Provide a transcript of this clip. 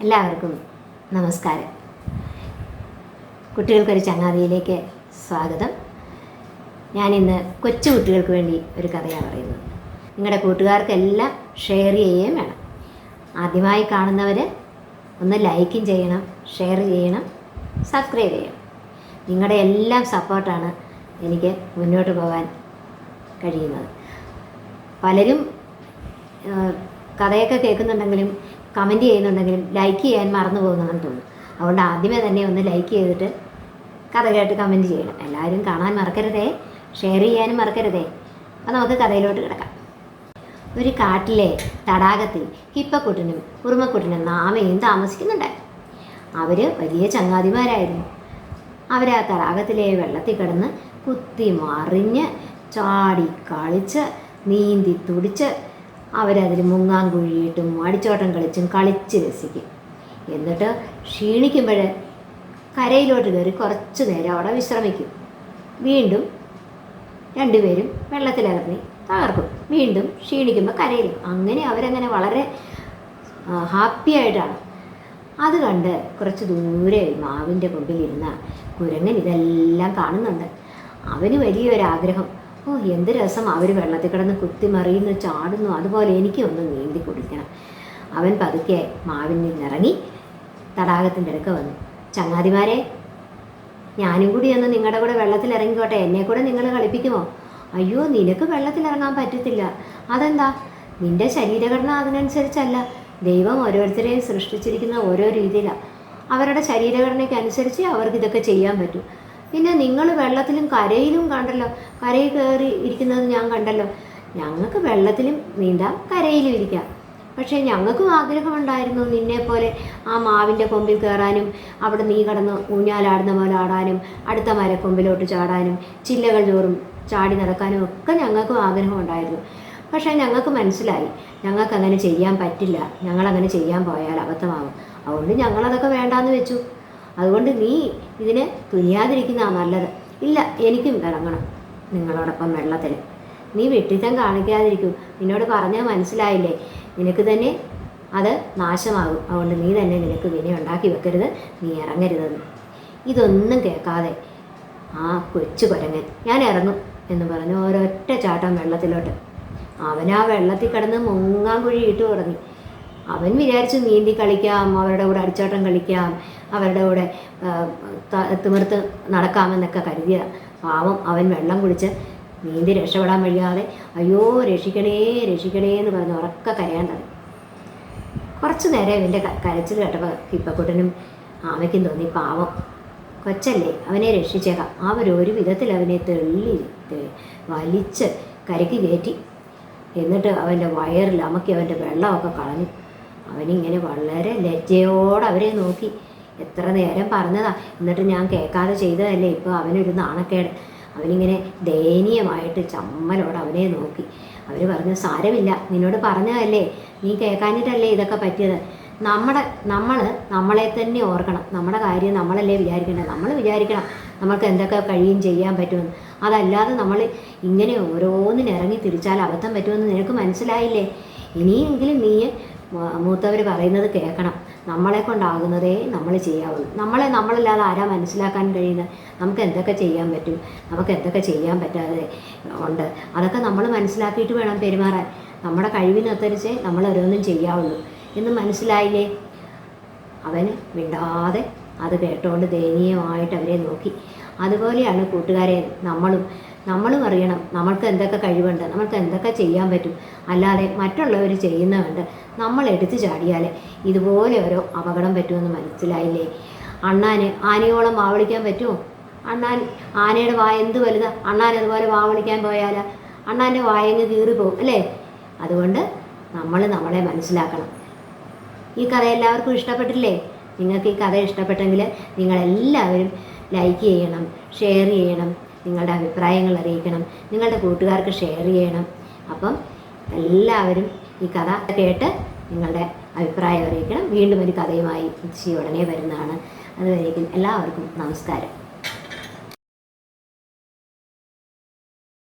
എല്ലാവർക്കും നമസ്കാരം. കുട്ടികൾക്കൊരു ചങ്ങാതിയിലേക്ക് സ്വാഗതം. ഞാനിന്ന് കൊച്ചു കുട്ടികൾക്ക് വേണ്ടി ഒരു കഥയാണ് പറയുന്നത്. നിങ്ങളുടെ കൂട്ടുകാർക്കെല്ലാം ഷെയർ ചെയ്യുകയും വേണം. ആദ്യമായി കാണുന്നവർ ഒന്ന് ലൈക്കും ചെയ്യണം, ഷെയർ ചെയ്യണം, സബ്സ്ക്രൈബ് ചെയ്യണം. നിങ്ങളുടെ എല്ലാം സപ്പോർട്ടാണ് എനിക്ക് മുന്നോട്ട് പോകാൻ കഴിയുന്നത്. പലരും കഥയൊക്കെ കേൾക്കുന്നുണ്ടെങ്കിലും കമൻറ്റ് ചെയ്യുന്നുണ്ടെങ്കിലും ലൈക്ക് ചെയ്യാൻ മറന്നു പോകുന്നതെന്ന് തോന്നുന്നു. അതുകൊണ്ട് ആദ്യമേ തന്നെ ഒന്ന് ലൈക്ക് ചെയ്തിട്ട് കഥ കേട്ട് കമൻറ്റ് ചെയ്യണം. എല്ലാവരും കാണാൻ മറക്കരുതേ, ഷെയർ ചെയ്യാനും മറക്കരുതേ. അപ്പോൾ നമുക്ക് കഥയിലോട്ട് കിടക്കാം. ഒരു കാട്ടിലെ തടാകത്തിൽ ഹിപ്പക്കുട്ടനും ഉറുമക്കുട്ടനും ആമയും താമസിക്കുന്നുണ്ടായിരുന്നു. അവർ വലിയ ചങ്ങാതിമാരായിരുന്നു. അവർ ആ തടാകത്തിലെ വെള്ളത്തിൽ കിടന്ന് കുത്തി മറിഞ്ഞ് ചാടി കളിച്ച് നീന്തി തുടിച്ച് അവരതിൽ മുങ്ങാൻ കുഴിയിട്ടും അടിച്ചോട്ടം കളിച്ചും കളിച്ച് രസിക്കും. എന്നിട്ട് ക്ഷീണിക്കുമ്പോൾ കരയിലോട്ട് കയറി കുറച്ച് നേരം അവിടെ വിശ്രമിക്കും. വീണ്ടും രണ്ടുപേരും വെള്ളത്തിലിറങ്ങി തകർക്കും. വീണ്ടും ക്ഷീണിക്കുമ്പോൾ കരയിലും. അങ്ങനെ അവരങ്ങനെ വളരെ ഹാപ്പി ആയിട്ടാണ്. അത് കണ്ട് കുറച്ച് ദൂരെ മാവിൻ്റെ മുമ്പിലിരുന്ന കുരങ്ങൻ ഇതെല്ലാം കാണുന്നുണ്ട്. അവന് വലിയൊരാഗ്രഹം, എന്ത് രസം അവർ വെള്ളത്തിൽ കിടന്ന് കുത്തി മറിയുന്നു, ചാടുന്നു, അതുപോലെ എനിക്കൊന്ന് നീന്തി കുടിക്കണം. അവൻ പതുക്കെ മാവിൽ നിന്നിറങ്ങി തടാകത്തിൻ്റെ അടുക്ക വന്നു. ചങ്ങാതിമാരെ, ഞാനും കൂടി ഒന്ന് നിങ്ങളുടെ കൂടെ വെള്ളത്തിലിറങ്ങിക്കോട്ടെ, എന്നെ കൂടെ നിങ്ങൾ കളിപ്പിക്കുമോ? അയ്യോ, നിനക്ക് വെള്ളത്തിലിറങ്ങാൻ പറ്റത്തില്ല. അതെന്താ? നിൻ്റെ ശരീരഘടന അതിനനുസരിച്ചല്ല. ദൈവം ഓരോരുത്തരെയും സൃഷ്ടിച്ചിരിക്കുന്ന ഓരോ രീതിയിലാണ്. അവരുടെ ശരീരഘടനയ്ക്ക് അനുസരിച്ച് അവർക്ക് ഇതൊക്കെ ചെയ്യാൻ പറ്റും. പിന്നെ നിങ്ങൾ വെള്ളത്തിലും കരയിലും കണ്ടല്ലോ, കരയിൽ കയറി ഇരിക്കുന്നത് ഞാൻ കണ്ടല്ലോ. ഞങ്ങൾക്ക് വെള്ളത്തിലും നീന്താം, കരയിലും ഇരിക്കാം. പക്ഷേ ഞങ്ങൾക്കും ആഗ്രഹമുണ്ടായിരുന്നു നിന്നെപ്പോലെ ആ മാവിൻ്റെ കൊമ്പിൽ കയറാനും അവിടെ നീ കിടന്ന് ഊഞ്ഞാലാടുന്ന പോലെ ആടാനും അടുത്ത മരക്കൊമ്പിലോട്ട് ചാടാനും ചില്ലകൾ ചോറും ചാടി നടക്കാനും ഒക്കെ ഞങ്ങൾക്കും ആഗ്രഹമുണ്ടായിരുന്നു. പക്ഷേ ഞങ്ങൾക്ക് മനസ്സിലായി ഞങ്ങൾക്കങ്ങനെ ചെയ്യാൻ പറ്റില്ല. ഞങ്ങളങ്ങനെ ചെയ്യാൻ പോയാൽ അബദ്ധമാകും. അതുകൊണ്ട് ഞങ്ങളതൊക്കെ വേണ്ടാന്ന് വെച്ചു. അതുകൊണ്ട് നീ ഇതിന് തുനിയാതിരിക്കുന്നതാണ് നല്ലത്. ഇല്ല, എനിക്കും ഇറങ്ങണം നിങ്ങളോടൊപ്പം വെള്ളത്തിൽ. നീ വെട്ടിത്തം കാണിക്കാതിരിക്കൂ. നിന്നോട് പറഞ്ഞാൽ മനസ്സിലായില്ലേ, നിനക്ക് തന്നെ അത് നാശമാകും. അതുകൊണ്ട് നീ തന്നെ നിനക്ക് വിനയം ഉണ്ടാക്കി വെക്കരുത്, നീ ഇറങ്ങരുതെന്ന്. ഇതൊന്നും കേൾക്കാതെ ആ കൊച്ചു കുരങ്ങൻ ഞാൻ ഇറങ്ങും എന്ന് പറഞ്ഞു ഒരൊറ്റ ചാട്ടം വെള്ളത്തിലോട്ട്. അവനാ വെള്ളത്തിൽ കിടന്ന് മുങ്ങാൻ കുഴി ഇട്ട് തുടങ്ങി. അവൻ വിചാരിച്ചു നീന്തി കളിക്കാം, അവരുടെ കൂടെ അടിച്ചോട്ടം കളിക്കാം, അവരുടെ കൂടെ തിമിർത്ത് നടക്കാമെന്നൊക്കെ കരുതിയ പാവം അവൻ വെള്ളം കുടിച്ച് നീന്തി രക്ഷപ്പെടാൻ വയ്യാതെ അയ്യോ രക്ഷിക്കണേ രക്ഷിക്കണേ എന്ന് പറഞ്ഞ് ഉറക്കെ കരയാൻ തുടങ്ങി. കുറച്ച് നേരം ഇവൻ്റെ കരച്ചിൽ കേട്ടപ്പോൾ ഹിപ്പക്കുട്ടനും ആമയ്ക്കും തോന്നി, പാവം കൊച്ചല്ലേ, അവനെ രക്ഷിച്ചേക്കാം. അവരൊരു വിധത്തിൽ അവനെ വലിച്ച് കരയ്ക്ക് കയറ്റി. എന്നിട്ട് അവൻ്റെ വയറിൽ അമക്കി അവൻ്റെ വെള്ളമൊക്കെ കളഞ്ഞു. അവനിങ്ങനെ വളരെ ലജ്ജയോടെ അവരെ നോക്കി. എത്ര നേരം പറഞ്ഞതാ, എന്നിട്ട് ഞാൻ കേൾക്കാതെ ചെയ്തതല്ലേ. ഇപ്പോൾ അവനൊരു നാണക്കേട്. അവനിങ്ങനെ ദയനീയമായിട്ട് ചമ്മലോടെ അവനെ നോക്കി. അവർ പറഞ്ഞു, സാരമില്ല, നിന്നോട് പറഞ്ഞതല്ലേ, നീ കേൾക്കാഞ്ഞിട്ടല്ലേ ഇതൊക്കെ പറ്റിയത്. നമ്മളെ തന്നെ ഓർക്കണം. നമ്മുടെ കാര്യം നമ്മളല്ലേ വിചാരിക്കേണ്ടത്. നമ്മൾ വിചാരിക്കണം നമ്മൾക്ക് എന്തൊക്കെ കഴിയും ചെയ്യാൻ പറ്റുമെന്ന്. അതല്ലാതെ നമ്മൾ ഇങ്ങനെ ഓരോന്നിനിറങ്ങി തിരിച്ചാൽ അബദ്ധം പറ്റുമെന്ന് നിനക്ക് മനസ്സിലായില്ലേ. ഇനിയെങ്കിലും നീ മൂത്തവർ പറയുന്നത് കേൾക്കണം. നമ്മളെ കൊണ്ടാകുന്നതേ നമ്മൾ ചെയ്യാവുള്ളൂ. നമ്മളല്ലാതെ ആരാ മനസ്സിലാക്കാൻ കഴിയുന്നത്? നമുക്ക് എന്തൊക്കെ ചെയ്യാൻ പറ്റും, നമുക്ക് എന്തൊക്കെ ചെയ്യാൻ പറ്റാതെ ഉണ്ട്, അതൊക്കെ നമ്മൾ മനസ്സിലാക്കിയിട്ട് വേണം പെരുമാറാൻ. നമ്മുടെ കഴിവിനനുസരിച്ചേ നമ്മൾ ഓരോന്നും ചെയ്യാവുള്ളൂ എന്ന് മനസ്സിലായില്ലേ. അവന് മിണ്ടാതെ അത് കേട്ടുകൊണ്ട് ദയനീയമായിട്ട് അവരെ നോക്കി. അതുപോലെയാണ് കൂട്ടുകാരെ നമ്മളും അറിയണം നമ്മൾക്ക് എന്തൊക്കെ കഴിവുണ്ട്, നമ്മൾക്ക് എന്തൊക്കെ ചെയ്യാൻ പറ്റും. അല്ലാതെ മറ്റുള്ളവർ ചെയ്യുന്ന കണ്ട് നമ്മൾ എടുത്തു ചാടിയാൽ ഇതുപോലെ ഓരോ അപകടം പറ്റുമെന്ന് മനസ്സിലായില്ലേ. ആനയോളം വാവളിക്കാൻ പറ്റുമോ? ആനയുടെ വായ എന്ത് വലുതാ. അണ്ണാൻ അതുപോലെ വാവളിക്കാൻ പോയാൽ അണ്ണാൻ്റെ വായങ്ങ് കീറിപ്പോവും അല്ലേ. അതുകൊണ്ട് നമ്മളെ മനസ്സിലാക്കണം. ഈ കഥ എല്ലാവർക്കും ഇഷ്ടപ്പെട്ടില്ലേ? നിങ്ങൾക്ക് ഈ കഥ ഇഷ്ടപ്പെട്ടെങ്കിൽ നിങ്ങളെല്ലാവരും ലൈക്ക് ചെയ്യണം, ഷെയർ ചെയ്യണം, നിങ്ങളുടെ അഭിപ്രായങ്ങൾ അറിയിക്കണം, നിങ്ങളുടെ കൂട്ടുകാർക്ക് ഷെയർ ചെയ്യണം. അപ്പം എല്ലാവരും ഈ കഥ കേട്ട് നിങ്ങളുടെ അഭിപ്രായം അറിയിക്കണം. വീണ്ടും ഒരു കഥയുമായി ഉടനെ വരുന്നതാണ്. അതുവരേക്കും എല്ലാവർക്കും നമസ്കാരം.